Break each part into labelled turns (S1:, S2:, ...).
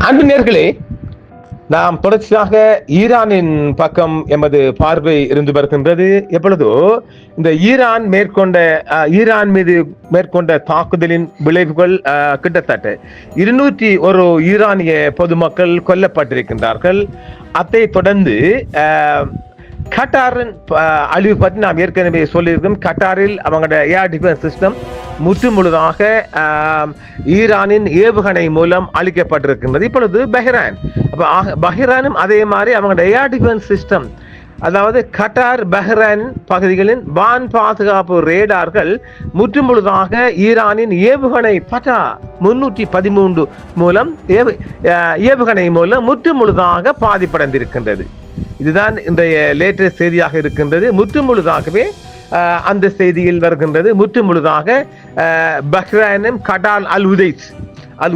S1: அன்பு நேயர்களே, நாம் தொடர்ச்சியாக ஈரானின் பக்கம் எமது பார்வை இருந்து வருகின்றது. எப்பொழுதோ இந்த ஈரான் மீது மேற்கொண்ட தாக்குதலின் விளைவுகள் கிட்டத்தட்ட 201 ஈரானிய பொதுமக்கள் கொல்லப்பட்டிருக்கின்றார்கள். அதை தொடர்ந்து கட்டாரின் அழிவு பற்றி நாம் ஏற்கனவே சொல்லியிருக்கோம். கட்டாரில் அவங்களோட ஏர் டிஃபென்ஸ் சிஸ்டம் முற்றுமுழுதாக ஈரானின் ஏவுகணை மூலம் அளிக்கப்பட்டிருக்கின்றது. இப்பொழுது பஹ்ரைனும் அதே மாதிரி அவங்களோட ஏர் டிஃபென்ஸ் சிஸ்டம், அதாவது கட்டார் பஹ்ரைன் பகுதிகளின் வான் பாதுகாப்பு ரேடார்கள் முற்றுமுழுதாக ஈரானின் ஏவுகணை பட்டா 313 மூலம் ஏவுகணை மூலம் முற்றுமுழுதாக பாதிப்படைந்திருக்கின்றது. இதுதான் இன்றைய லேட்டஸ்ட் செய்தியாக இருக்கின்றது. முற்றுமுழுதாகவே அந்த செய்தியில் வருகின்றது. முற்றுமுழுதாக பஹ்ரைனும் கட்டால் அல்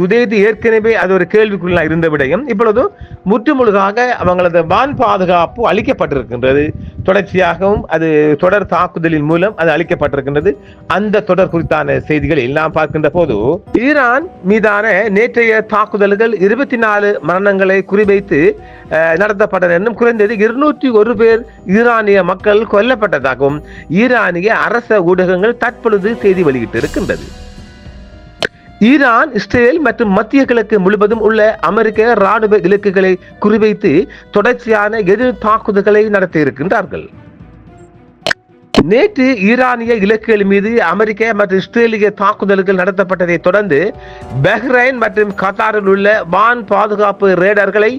S1: உதைத் ஏற்கனவே அது ஒரு கேள்விக்குள்ள இருந்த விடயம் இப்பொழுது முற்றுமுழுதாக அவங்களது வான் பாதுகாப்பு அளிக்கப்பட்டிருக்கின்றது. தொடர்ச்சியாகவும் அது தொடர் தாக்குதலின் மூலம் அது அளிக்கப்பட்டிருக்கின்றது. அந்த தொடர் குறித்தான செய்திகளை நாம் பார்க்கின்ற போது, ஈரான் மீதான நேற்றைய தாக்குதல்கள் 24 மரணங்களை குறிவைத்து நடத்தப்பட்டன என்றும் குறைந்தது 201 பேர் ஈரானிய மக்கள் கொல்லப்பட்டதாகவும் ஈரானிய அரச ஊடகங்கள் தற்பொழுது செய்தி வெளியிட்டு இருக்கின்றது. ஈரான், இஸ்ரேல் மற்றும் மத்திய கிழக்கு முழுவதும் உள்ள அமெரிக்க ராணுவ இலக்குகளை குறிவைத்து தொடர்ச்சியான எதிர் தாக்குதல்களை நடத்தியிருக்கின்றார்கள். நேற்று ஈரானிய இலக்குகள் மீது அமெரிக்க மற்றும் இஸ்ரேலிய தாக்குதல்கள் நடத்தப்பட்டதை தொடர்ந்து பஹ்ரைன் மற்றும் கத்தாரில் உள்ள வான் பாதுகாப்பு ரேடர்களை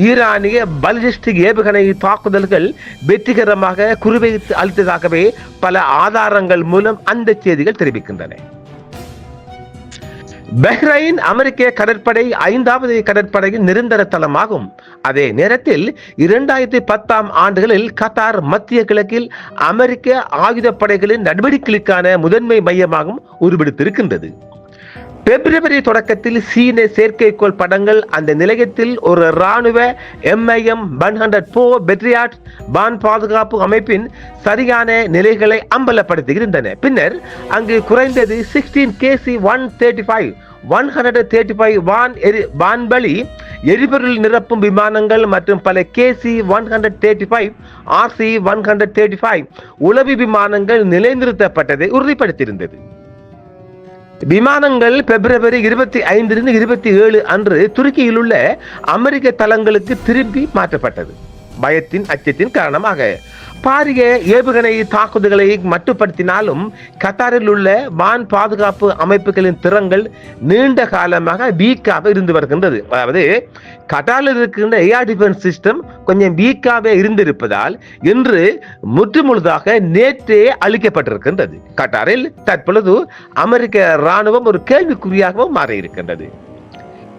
S1: ஈரானிய பாலிஸ்டிக் ஏவுகணை தாக்குதல்கள் வெற்றிகரமாக குறிவைத்து அளித்ததாகவே பல ஆதாரங்கள் மூலம் அந்த செய்திகள் தெரிவிக்கின்றன. பஹ்ரைன் அமெரிக்க கடற்படை 5வது கடற்படையின் நிரந்தர தளமாகும். அதே நேரத்தில் 2010ஆம் ஆண்டுகளில் கத்தார் மத்திய கிழக்கில் அமெரிக்க ஆயுதப்படைகளின் நடவடிக்கைகளுக்கான முதன்மை மையமாகவும் உருவெடுத்திருக்கின்றது. பிப்ரவரி தொடக்கத்தில் சீன செயற்கைக்கோள் படங்கள் அந்த நிலையத்தில் ஒரு இராணுவ MIM-104 பெட்ரியாட் வான் பாதுகாப்பு அமைப்பின் சரியான நிலைகளை அம்பலப்படுத்துகின்றன. பின்னர் அங்கு குறைந்தது 16 KC-135 வான்வழி எரிபொருள் நிரப்பும் விமானங்கள் மற்றும் பல KC-135 RC-135 உளவி விமானங்கள் நிலைநிறுத்தப்பட்டதை உறுதிப்படுத்தியிருந்தது. விமானங்கள் பிப்ரவரி 25 27 அன்று துருக்கியில் உள்ள அமெரிக்க தளங்களுக்கு திரும்பி மாற்றப்பட்டது. பயத்தின் அச்சத்தின் காரணமாக பாரிய ஏவுகணை தாக்குதல்களை மட்டுப்படுத்தினாலும் கத்தாரில் உள்ள வான் பாதுகாப்பு அமைப்புகளின் திறன்கள் நீண்ட காலமாக வீக்காக இருந்து வருகின்றது. அதாவது கட்டாரில் இருக்கின்ற ஏர் டிஃபென்ஸ் சிஸ்டம் கொஞ்சம் வீக்காக இருந்திருப்பதால் இன்று முற்றுமுழுதாக நேற்றே அளிக்கப்பட்டிருக்கின்றது. கட்டாரில் தற்பொழுது அமெரிக்க ராணுவம் ஒரு கேள்விக்குறியாகவும் மாறியிருக்கின்றது.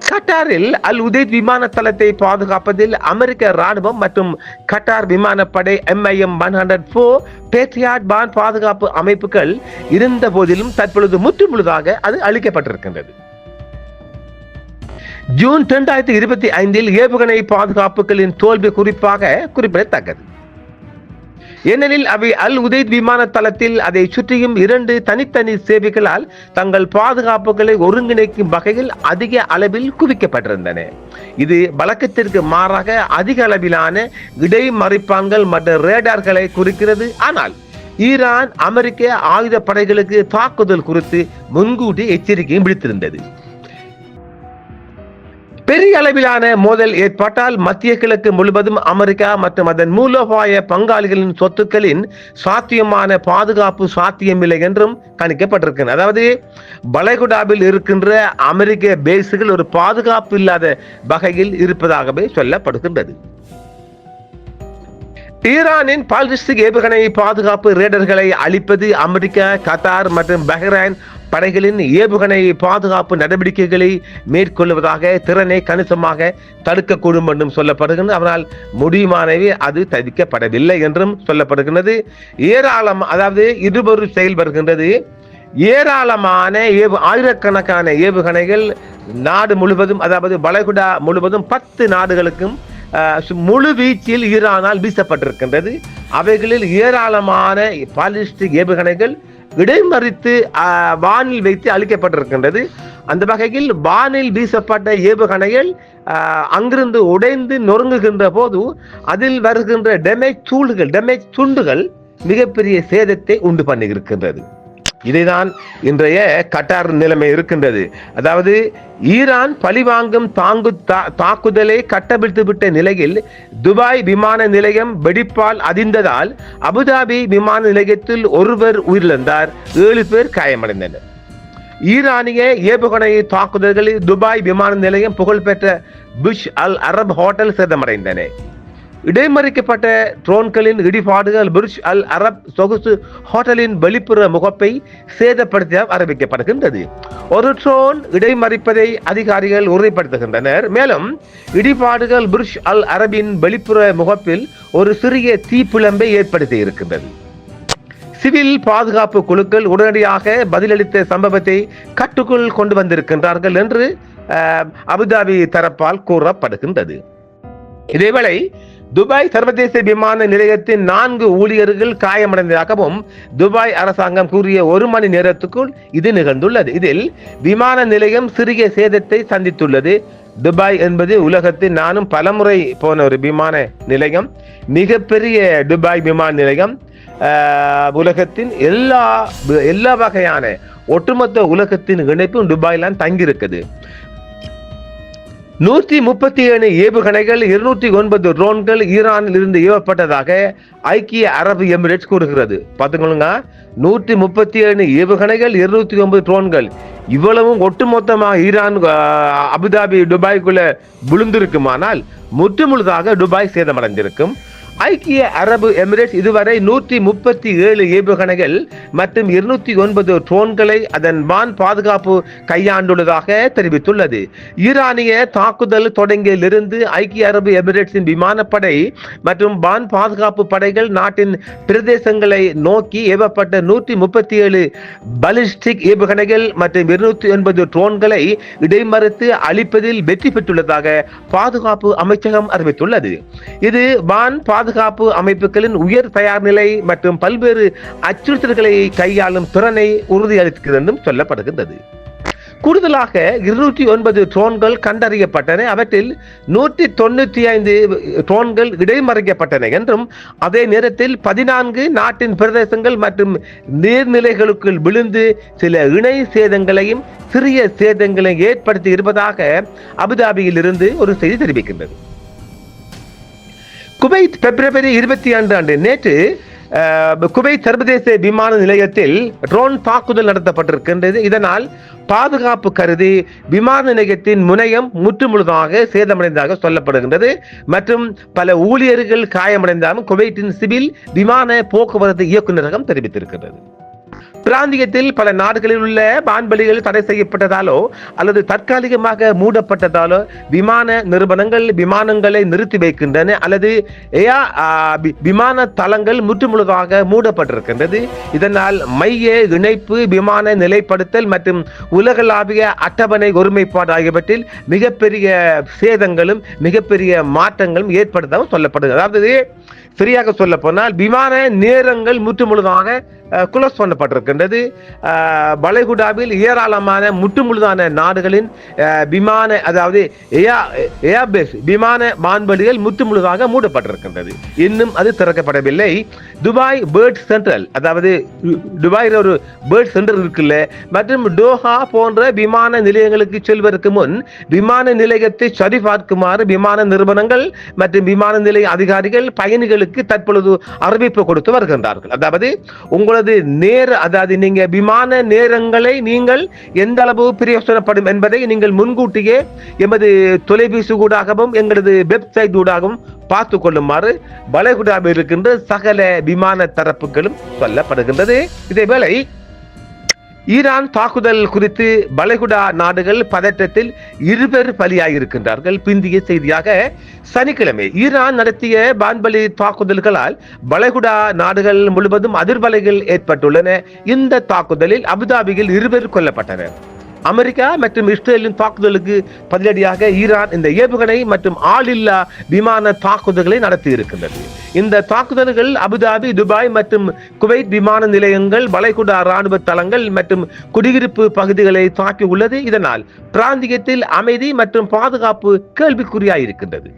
S1: கட்டாரில் அல் உதைத் விமான தளத்தை பாதுகாப்பதில் அமெரிக்க ராணுவம் மற்றும் கட்டார் விமானப்படை MIM-104 பேட்ரியாட் வான் பாதுகாப்பு அமைப்புகள் இருந்த போதிலும் தற்பொழுது முற்றுமுழுதாக அது அளிக்கப்பட்டிருக்கின்றது. ஜூன் 2025 ஏவுகணை பாதுகாப்புகளின் தோல்வி குறிப்பிடத்தக்கது. ஏனெனில் அவை அல் உதைத் விமான தளத்தில் அதை சுற்றியும் 2 தனித்தனி சேவைகளால் தங்கள் பாதுகாப்புகளை ஒருங்கிணைக்கும் வகையில் அதிக அளவில் குவிக்கப்பட்டிருந்தன. இது வழக்கத்திற்கு மாறாக அதிக அளவிலான இடைமறிப்பான்கள் மற்றும் ரேடார்களை குறிக்கிறது. ஆனால் ஈரான் அமெரிக்க ஆயுத படைகளுக்கு தாக்குதல் குறித்து முன்கூட்டி எச்சரிக்கையும் விடுத்திருந்தது. பெரிய அளவிலான மோதல் ஏற்பட்டால் மத்திய கிழக்கு முழுவதும் அமெரிக்கா மற்றும் அதன் மூலோபாய பங்காளிகளின் சொத்துக்களின் சாத்தியமான பாதுகாப்பு சாத்தியமில்லை என்றும் கணிக்கப்பட்டிருக்கிறது. அதாவது வளைகுடாவில் இருக்கின்ற அமெரிக்க பேஸுகள் ஒரு பாதுகாப்பு இல்லாத வகையில் இருப்பதாகவே சொல்லப்படுகின்றது. ஈரானின் பாலிஸ்டிக் ஏவுகணை பாதுகாப்பு ரேடர்களை அளிப்பது அமெரிக்கா, கத்தார் மற்றும் பஹ்ரைன் படைகளின் ஏவுகணை பாதுகாப்பு நடவடிக்கைகளை மேற்கொள்வதாக திறனை கணிசமாக தடுக்கக்கூடும் என்றும் சொல்லப்படுகிறது. ஆனால் முடியுமானவே அது தவிர்க்கப்படவில்லை என்றும் சொல்லப்படுகிறது. அதாவது இருவரு செயல் வருகின்றது. ஏராளமான ஆயிரக்கணக்கான ஏவுகணைகள் நாடு முழுவதும், அதாவது வளைகுடா முழுவதும் 10 நாடுகளுக்கும் முழு வீச்சில் ஈரானால் வீசப்பட்டிருக்கின்றது. அவைகளில் ஏராளமான பாலிஸ்டிக் ஏவுகணைகள் இடைமறித்து வானில் வைத்து அளிக்கப்பட்டிருக்கின்றது. அந்த வகையில் வானில் வீசப்பட்ட ஏவுகணைகள் அங்கிருந்து உடைந்து நொறுங்குகின்ற போது அதில் வருகின்ற டேமேஜ் துண்டுகள் மிகப்பெரிய சேதத்தை உண்டு பண்ணி இருக்கின்றது. இதைதான் இன்றைய கட்டார் நிலைமை இருக்கின்றது. அதாவது ஈரான் பழிவாங்கும் தாக்குதலை கட்டவிழ்த்து விட்ட நிலையில் துபாய் விமான நிலையம் வெடிப்பால் அதிர்ந்ததால் அபுதாபி விமான நிலையத்தில் ஒருவர் உயிரிழந்தார், 7 பேர் காயமடைந்தனர். ஈரானிய ஏவுகணை தாக்குதல்களில் துபாய் விமான நிலையம் புகழ்பெற்ற புஷ் அல் அரப் ஹோட்டல் சேதமடைந்தன. இடைமறிக்கப்பட்ட ட்ரோன்களின் இடிபாடுகள் புர்ஜ் அல் அரப் சொகுசு ஹோட்டலின் வெளிப்புற முகப்பை சேதப்படுத்த அறிவிக்கப்படுகின்றது. ஒரு ட்ரோன் இடைமறிப்பதை அதிகாரிகள் உறுதிப்படுத்துகின்றனர். மேலும் இடிபாடுகள் புர்ஜ் அல் அரபின் வெளிப்புற முகப்பில் ஒரு சிறிய தீப்பிழம்பை ஏற்படுத்தி இருக்கின்றது. சிவில் பாதுகாப்பு குழுக்கள் உடனடியாக பதிலளித்த சம்பவத்தை கட்டுக்குள் கொண்டு வந்திருக்கின்றார்கள் என்று அபுதாபி தரப்பால் கூறப்படுகின்றது. இதேவேளை துபாய் சர்வதேச விமான நிலையத்தின் 4 ஊழியர்கள் காயமடைந்ததாகவும் துபாய் அரசாங்கம் கூறிய 1 மணி நேரத்துக்குள் இது நிகழ்ந்துள்ளது. இதில் விமான நிலையம் சிறிய சேதத்தை சந்தித்துள்ளது. துபாய் என்பது உலகத்தில் நானும் பலமுறை போன ஒரு விமான நிலையம், மிகப்பெரிய துபாய் விமான நிலையம். உலகத்தின் எல்லா வகையான ஒட்டுமொத்த உலகத்தின் இணைப்பும் துபாய்லாம் தங்கியிருக்குது. 137 ஏவுகணைகள் 209 ட்ரோன்கள் ஈரானில் இருந்து ஏவப்பட்டதாக ஐக்கிய அரபு எமிரேட்ஸ் கூறுகிறது. பார்த்துக்கொள்ளுங்க, 137 ஏவுகணைகள் 209 ட்ரோன்கள், இவ்வளவும் ஒட்டுமொத்தமாக ஈரான் அபுதாபி துபாய்க்குள்ள விழுந்திருக்குமானால் முற்றுமுழுதாக துபாய் சேதமடைந்திருக்கும். ஐக்கிய அரபு எமிரேட்ஸ் இதுவரை 137 ஏவுகணைகள் மற்றும் 209 ட்ரோன்களை அதன் வான் பாதுகாப்பு கையாண்டுள்ளதாக தெரிவித்துள்ளது. ஈரானிய தாக்குதல் தொடங்கியிலிருந்து ஐக்கிய அரபு எமிரேட்ஸின் விமானப்படை மற்றும் வான் பாதுகாப்பு படைகள் நாட்டின் பிரதேசங்களை நோக்கி ஏவப்பட்ட 137 பாலிஸ்டிக் ஏவுகணைகள் மற்றும் 209 ட்ரோன்களை இடைமறித்து அழிப்பதில் வெற்றி பெற்றுள்ளதாக பாதுகாப்பு அமைச்சகம் அறிவித்துள்ளது. இது வான் பாதுகாப்பு அமைப்புகளின் உயர் தயார் நிலை மற்றும் பல்வேறு அச்சுறுத்தல்களை கையாளும் திறனை உறுதியளிக்கிறது என்றும் சொல்லப்படுகின்றது. கூடுதலாக 209 ட்ரோன்கள் கண்டறியப்பட்டன. அவற்றில் 195 ட்ரோன்கள் இடைமறிக்கப்பட்டன என்றும் அதே நேரத்தில் 14 நாட்டின் பிரதேசங்கள் மற்றும் நீர்நிலைகளுக்குள் விழுந்து சில இணை சேதங்களையும் சிறிய சேதங்களையும் ஏற்படுத்தி இருப்பதாக அபுதாபியில் இருந்து ஒரு செய்தி தெரிவிக்கின்றது. குவைத் பிப்ரவரி 22 நேற்று குவைத் சர்வதேச விமான நிலையத்தில் ட்ரோன் தாக்குதல் நடத்தப்பட்டிருக்கின்றது. இதனால் பாதுகாப்பு கருதி விமான நிலையத்தின் முனையம் முற்றுமுழுதாக சேதமடைந்ததாக சொல்லப்படுகின்றது மற்றும் பல ஊழியர்கள் காயமடைந்தாலும் குவைத்தின் சிவில் விமான போக்குவரத்து இயக்குநரகம் தெரிவித்திருக்கிறது. பிராந்தியத்தில் பல நாடுகளில் உள்ள வான்வெளிகள் தடை செய்யப்பட்டதாலோ அல்லது தற்காலிகமாக மூடப்பட்டதாலோ விமான நிறுவனங்கள் விமானங்களை நிறுத்தி வைக்கின்றன அல்லது விமான தளங்கள் முற்றுமுழுதாக மூடப்பட்டிருக்கின்றது. இதனால் மைய இணைப்பு, விமான நிலைப்படுத்தல் மற்றும் உலகளாவிய அட்டவணை ஒருமைப்பாடு ஆகியவற்றில் மிகப்பெரிய சேதங்களும் மிகப்பெரிய மாற்றங்களும் ஏற்படுத்தவும் சொல்லப்படுகிறது. அதாவது சரியாக சொல்ல போனால் விமான நேரங்கள் முற்றுமுழுதாக குளோஸ் பண்ணப்பட்டிருக்கின்றது. வளைகுடாவில் ஏராளமான முற்றுமுழுதான நாடுகளின் விமான அதாவது ஏர்பேஸ் விமான வான்வெளிகள் முற்றுமுழுதாக மூடப்பட்டிருக்கின்றது. இன்னும் அது திறக்கப்படவில்லை. துபாய் பேர்ட் சென்ட்ரல், அதாவது துபாயில் ஒரு பேர்ட் சென்டர் இருக்குல்ல, மற்றும் டோஹா போன்ற விமான நிலையங்களுக்கு செல்வதற்கு முன் விமான நிலையத்தை சரிபார்க்குமாறு விமான நிறுவனங்கள் மற்றும் விமான நிலைய அதிகாரிகள் பயணிகளுக்கு தற்பொழுது அறிவிப்பு கொடுத்து வருகின்றார்கள். அதாவது உங்களது அதாவது நீங்க விமான நேரங்களை நீங்கள் எந்த அளவு பிரயோஜனப்படும் என்பதை நீங்கள் முன்கூட்டியே எமது தொலைபேசி ஊடாகவும் எங்களது வெப்சைட் ஊடாகவும் பார்த்துக் கொள்ளுமாறு வளைகுடாவில் இருக்கின்ற சகல விமான தரப்புகளும் சொல்லப்படுகின்றது. இதேவேளை ஈரான் தாக்குதல் குறித்து வளைகுடா நாடுகள் பதற்றத்தில் 2 பேர் பலியாகியிருக்கின்றார்கள். பிந்திய செய்தியாக சனிக்கிழமை ஈரான் நடத்திய வான்வெளி தாக்குதல்களால் வளைகுடா நாடுகள் முழுவதும் அதிர்வலைகள் ஏற்பட்டுள்ளன. இந்த தாக்குதலில் அபுதாபியில் 2 பேர் கொல்லப்பட்டனர். அமெரிக்கா மற்றும் இஸ்ரேலின் தாக்குதலுக்கு பதிலடியாக ஈரான் இந்த ஏவுகணை மற்றும் ஆளில்லா விமான தாக்குதல்களை நடத்தி இருக்கின்றது. இந்த தாக்குதல்கள் அபுதாபி, துபாய் மற்றும் குவைத் விமான நிலையங்கள், வளைகுடா ராணுவ தளங்கள் மற்றும் குடியிருப்பு பகுதிகளை தாக்கியுள்ளது. இதனால் பிராந்தியத்தில் அமைதி மற்றும் பாதுகாப்பு கேள்விக்குறியாயிருக்கின்றது.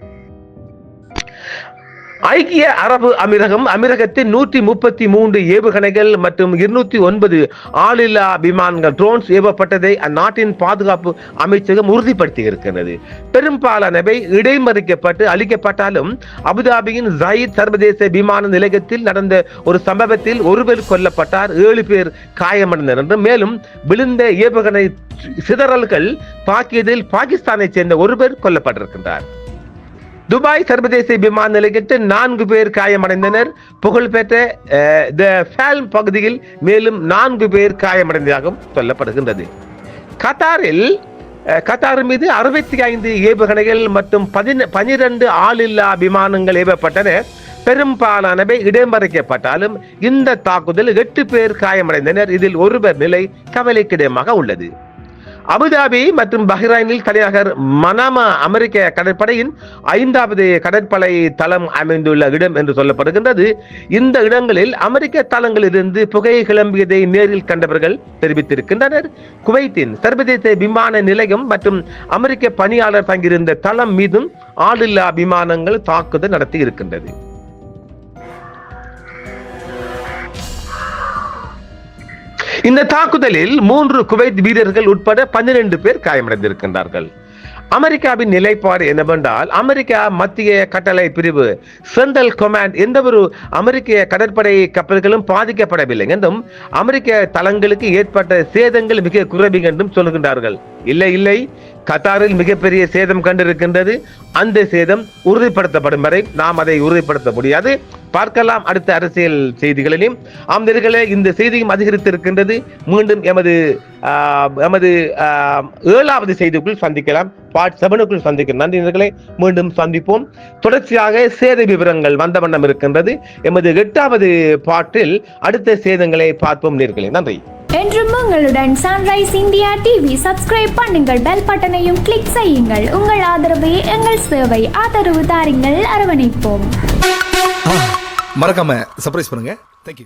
S1: ஐக்கிய அரபு அமீரகத்தின் 133 ஏவுகணைகள் மற்றும் 209 ஆளில்லா விமானங்கள் ட்ரோன்ஸ் ஏவப்பட்டதை அந்நாட்டின் பாதுகாப்பு அமைச்சகம் உறுதிப்படுத்தி இருக்கிறது. பெரும்பாலானவை இடைமறிக்கப்பட்டு அளிக்கப்பட்டாலும் அபுதாபியின் ஜயீத் சர்வதேச விமான நிலையத்தில் நடந்த ஒரு சம்பவத்தில் ஒருவர் கொல்லப்பட்டார், 7 பேர் காயமடைந்தனர் என்றும், மேலும் விழுந்த ஏவுகணை சிதறல்கள் தாக்கியதில் பாகிஸ்தானை சேர்ந்த ஒருவர் கொல்லப்பட்டிருக்கின்றார். துபாய் சர்வதேச விமான நிலையத்தில் 4 பேர் காயமடைந்தனர். புகழ்பெற்ற பகுதியில் மேலும் 4 பேர் காயமடைந்ததாகவும் சொல்லப்படுகின்றது. கத்தார் மீது 65 ஏவுகணைகள் மற்றும் 12 ஆளில்லா விமானங்கள் ஏவப்பட்டன. பெரும்பாலானவை இடமறிக்கப்பட்டாலும் இந்த தாக்குதல் 8 பேர் காயமடைந்தனர். இதில் ஒருவர் நிலை கவலைக்கிடமாக உள்ளது. அபுதாபி மற்றும் பஹ்ரைனில் தலைநகர் மனாமா அமெரிக்க கடற்படையின் 5வது கடற்படை தளம் அமைந்துள்ள இடம் என்று சொல்லப்படுகின்றது. இந்த இடங்களில் அமெரிக்க தளங்களிலிருந்து புகை கிளம்பியதை நேரில் கண்டவர்கள் தெரிவித்திருக்கின்றனர். குவைத்தின் சர்வதேச விமான நிலையம் மற்றும் அமெரிக்க பணியாளர் தங்கியிருந்த தளம் மீதும் ஆளில்லா விமானங்கள் தாக்குதல் நடத்தி இருக்கின்றது. இந்த தாக்குதலில் 3 குவைத் வீரர்கள் உட்பட 12 பேர் காயமடைந்திருக்கின்றார்கள். அமெரிக்காவின் நிலைப்பாடு என்னவென்றால், அமெரிக்கா மத்திய கட்டளை பிரிவு சென்ட்ரல் கமாண்ட் எந்த ஒரு அமெரிக்க கடற்படை கப்பல்களும் பாதிக்கப்படவில்லை என்றும், அமெரிக்க தளங்களுக்கு ஏற்பட்ட சேதங்கள் மிக குறைவு என்றும் சொல்கின்றார்கள். இல்லை, கத்தாரில் மிகப்பெரிய சேதம் கண்டிருக்கின்றது. அந்த சேதம் உறுதிப்படுத்தப்படும் வரை நாம் அதை உறுதிப்படுத்த முடியாது. பார்க்கலாம் அடுத்த அரசியல் செய்திகளிலும். இந்த செய்தியும் அதிகரித்திருக்கின்றது. மீண்டும் எமது 7வது செய்திக்குள் சந்திக்கலாம். பார்ட் 7க்குள் சந்திக்கலாம். நன்றி நேயர்களே, மீண்டும் சந்திப்போம். தொடர்ச்சியாக சேத விவரங்கள் வந்த வண்ணம் இருக்கின்றது. எமது 8வது பாட்டில் அடுத்த சேதங்களை பார்ப்போம் நேயர்களே. நன்றி.
S2: என்றும் உங்களுடன் சன்ரைஸ் இந்தியா டிவி சப்ஸ்கிரைப் பண்ணுங்கள், பெல் பட்டனையும் கிளிக் செய்யுங்கள். உங்கள் ஆதரவே எங்கள் சேவை. ஆதரவு தாருங்கள், அரவணைப்போம்.
S3: மறக்காம சர்ப்ரைஸ் பண்ணுங்க. தேங்க்யூ.